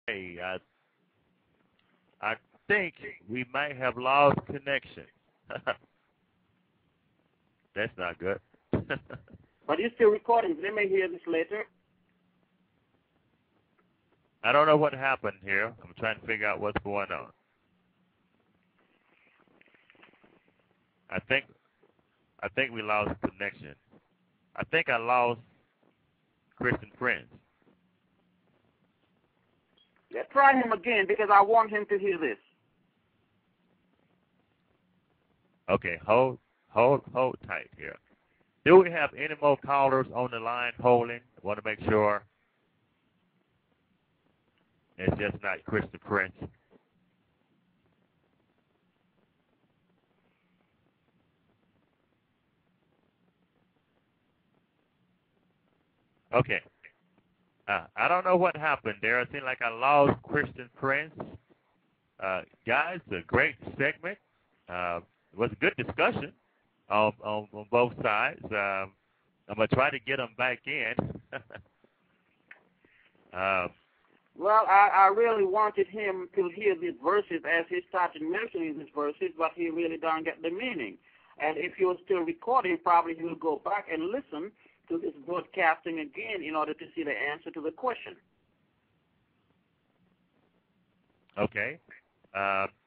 Hey, I think we might have lost connection. That's not good. But you're still recording. They may hear this later. I don't know what happened here. I'm trying to figure out what's going on. I think we lost connection. I think I lost Christian friends. Yeah, try him again because I want him to hear this. Okay, hold tight here. Do we have any more callers on the line holding? I want to make sure it's just not Christian Prince. Okay. I don't know what happened there. It seemed like I lost Christian Prince. Guys, a great segment. It was a good discussion on both sides. I'm going to try to get them back in. Well, I really wanted him to hear these verses as he started mentioning these verses, but he really don't get the meaning. And if he was still recording, probably he will go back and listen to this broadcasting again in order to see the answer to the question. Okay.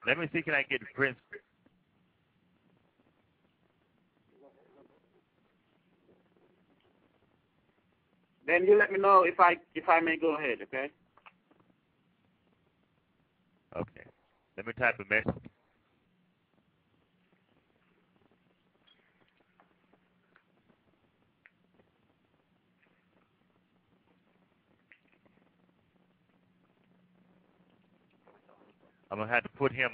Let me see, can I get Prince? Then you let me know if I may go ahead, okay? Okay. Let me type a message. I'm going to have to put him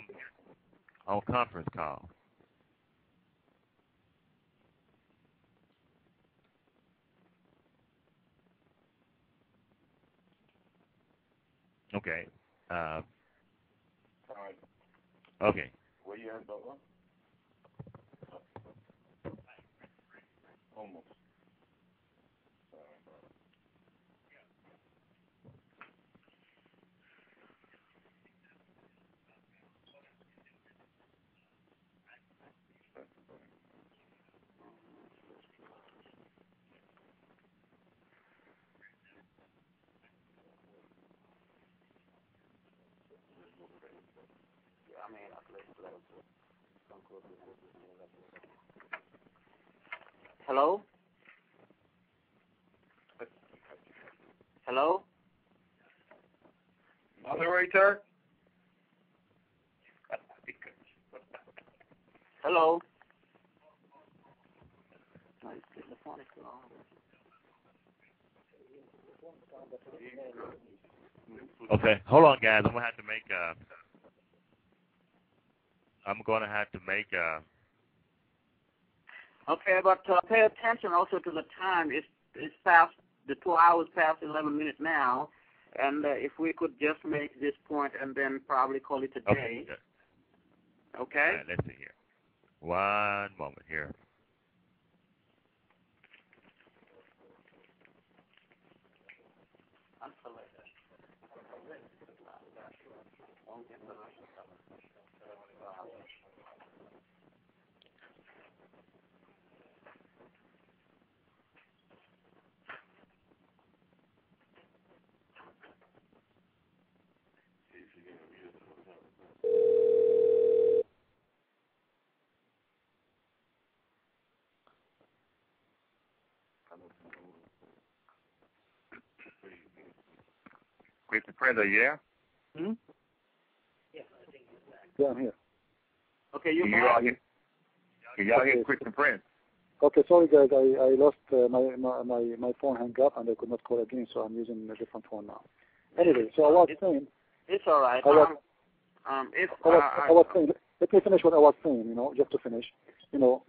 on conference call. Okay. Okay. Where you at, Bubba? Almost. Hello? Hello? Moderator? Hello? Okay, hold on, guys. I'm going to have to make Okay, but pay attention also to the time. It's past the 2 hours past 11 minutes now, and if we could just make this point and then probably call it a day. Okay? All right, let's see here. One moment here. Christian Prince, are you there? Hmm? Yeah, I'm here. Okay, Can you all hear? Can y'all hear Christian Prince? Okay, sorry guys, I lost my phone hung up and I could not call again, so I'm using a different phone now. Anyway, so I was saying. It's all right. I was saying. Let me finish what I was saying. Just to finish. The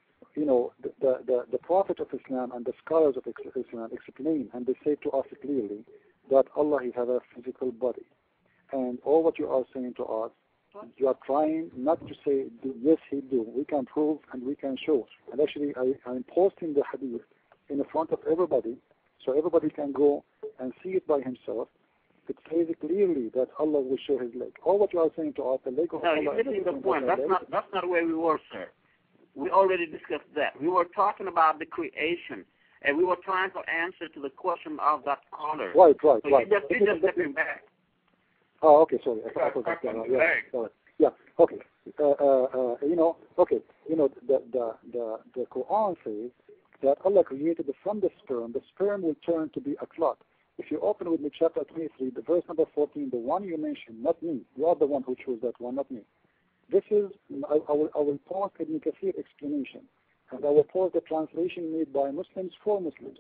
Prophet of Islam and the scholars of Islam explain, and they say to us clearly that Allah He has a physical body, and all what you are saying to us, you are trying not to say yes He do. We can prove and we can show. And actually, I'm posting the hadith in the front of everybody, so everybody can go and see it by himself. It says clearly that Allah will show His leg. All what you are saying to us, the leg of No, Allah. you're missing the point. That's not where we were, sir. We already discussed that. We were talking about the creation, and we were trying to answer to the question of that caller. Right. So you're just stepping back. Oh, okay, sorry. I forgot that. Yeah, sorry. Yeah, okay. The Quran says that Allah created from the sperm will turn to be a clot. If you open with me chapter 23, the verse number 14, the one you mentioned, not me. You are the one who chose that one, not me. This is, I will pause Ibn Kathir explanation, and I will pause the translation made by Muslims for Muslims.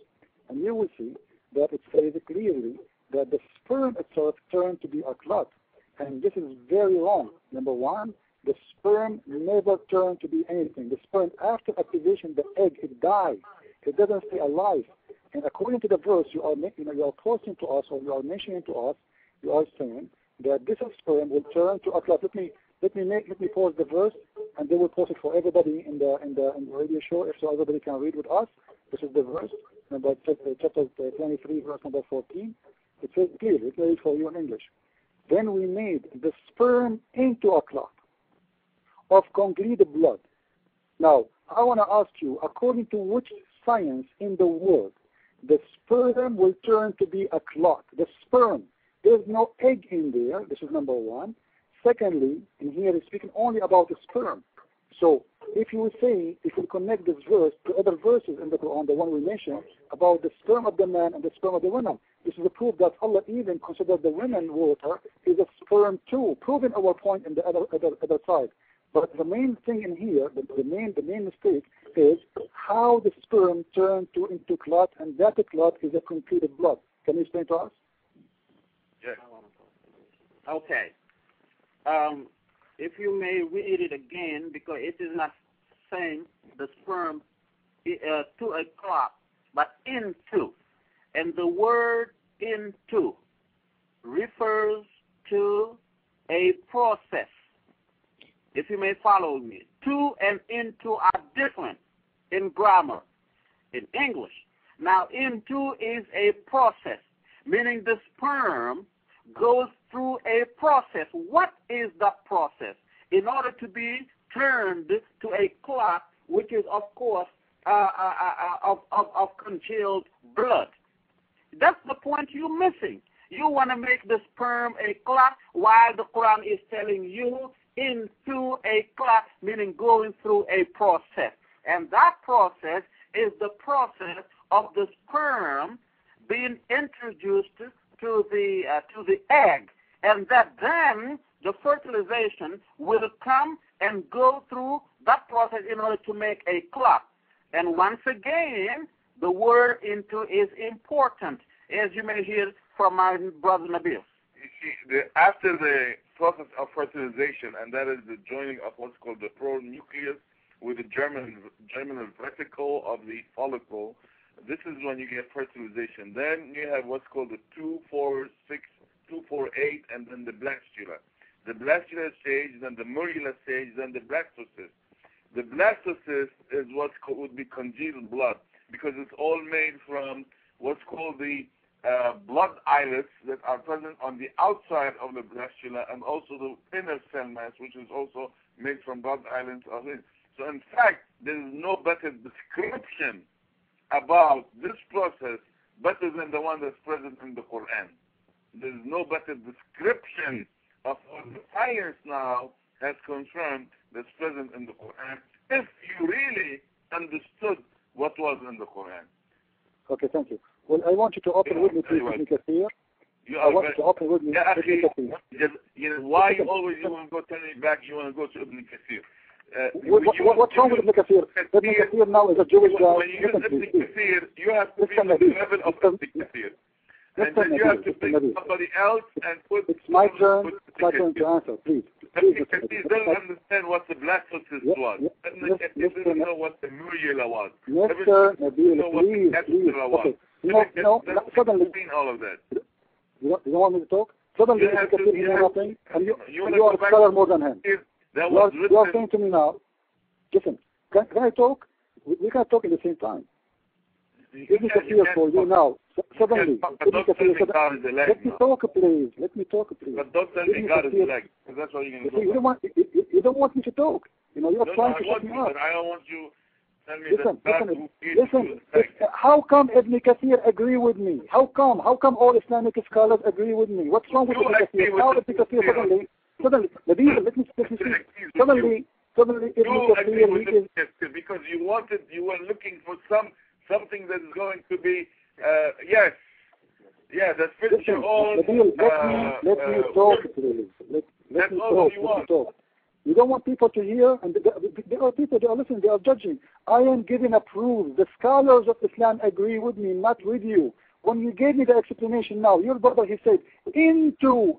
And you will see that it says clearly that the sperm itself turned to be a clot. And this is very wrong. Number one, the sperm never turned to be anything. The sperm, after activation, the egg, it dies. It doesn't stay alive. And according to the verse you are posting to us, or you are mentioning to us, you are saying that this sperm will turn to a clot. Let me pause the verse, and they will post it for everybody in the radio show, so everybody can read with us. This is the verse, chapter 23, verse number 14. It says clearly, let me read for you in English. Then we made the sperm into a clot of congealed blood. Now, I want to ask you, according to which science in the world, the sperm will turn to be a clot? The sperm. There's no egg in there. This is number one. Secondly, in here it's speaking only about the sperm. So if you connect this verse to other verses in the Quran, the one we mentioned, about the sperm of the man and the sperm of the woman, this is a proof that Allah even considered the women water is a sperm too, proving our point in the other side. But the main thing in here, the main mistake is how the sperm turned into clot, and that clot is a completed blood. Can you explain to us? Yes. Okay. If you may read it again, because it is not saying the sperm to a clot, but into. And the word into refers to a process. If you may follow me. To and into are different in grammar, in English. Now, into is a process, meaning the sperm goes through a process. What is that process? In order to be turned to a clot, which is, of course, of congealed blood. That's the point you're missing. You want to make the sperm a clot, while the Quran is telling you into a clot, meaning going through a process. And that process is the process of the sperm being introduced to the egg, and that then the fertilization will come and go through that process in order to make a clot. And once again, the word into is important, as you may hear from my brother Nabil. You see, after the process of fertilization, and that is the joining of what's called the pronucleus with the germinal vesicle of the follicle, this is when you get fertilization. Then you have what's called the 2, 4, 6, 2, 4, 8, and then the blastula. The blastula stage, then the morula stage, then the blastocyst. The blastocyst is what would be congealed blood, because it's all made from what's called the blood islets that are present on the outside of the blastula, and also the inner cell mass, which is also made from blood islets of it. So in fact, there is no better description about this process better than the one that's present in the Quran. There is no better description of what the science now has confirmed that's present in the Quran, if you really understood what was in the Quran. Okay, thank you. Well, I want you to open with me, please, Ibn Kathir. I want you to open with me, Ibn Kathir. Why you always want to go turn it back, you want to go to Ibn Kathir? What's wrong with Ibn Kathir? Ibn Kathir now is a Jewish guy. When you use Ibn Kathir, you have to be on the level of Ibn Kathir. And then you have to pick somebody else and put... It's my turn to answer, please. Ibn Kathir doesn't understand what the blastocyst was. Ibn Kathir doesn't know what the morula was. Mr. Nabil, please. No, suddenly... all of that. You don't want me to talk? Suddenly Ibn Kathir knows nothing, and you are a scholar more than him. You are saying to me now, listen, can I talk? We can talk at the same time. Ibn Kathir for you now. Suddenly, Ibn Kathir, let me talk, please. Let me talk, please. But don't tell me God is a leg, because that's what you're going to do. You don't want me to talk. You know, you're trying to shut me up. But I don't want you to tell me listen, how come Ibn Kathir agree with me? How come all Islamic scholars agree with me? What's wrong with Ibn Kathir? Now Ibn Kathir suddenly, let me speak. Suddenly Ibn Kathir is... Because you were looking for something that is going to be, that fits your own... Let me talk, please. Let me talk. You don't want people to hear, and there are people, they are listening, they are judging. I am giving a proof. The scholars of Islam agree with me, not with you. When you gave me the explanation now, your brother, he said, into,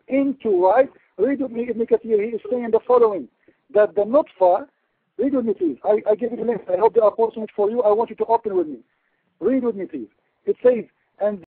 right? Read with me, Ibn Kathir, he is saying the following, that the nutfa, read with me please, I give you the link, I hope they are posting it for you, I want you to open with me. Read with me please. It says, and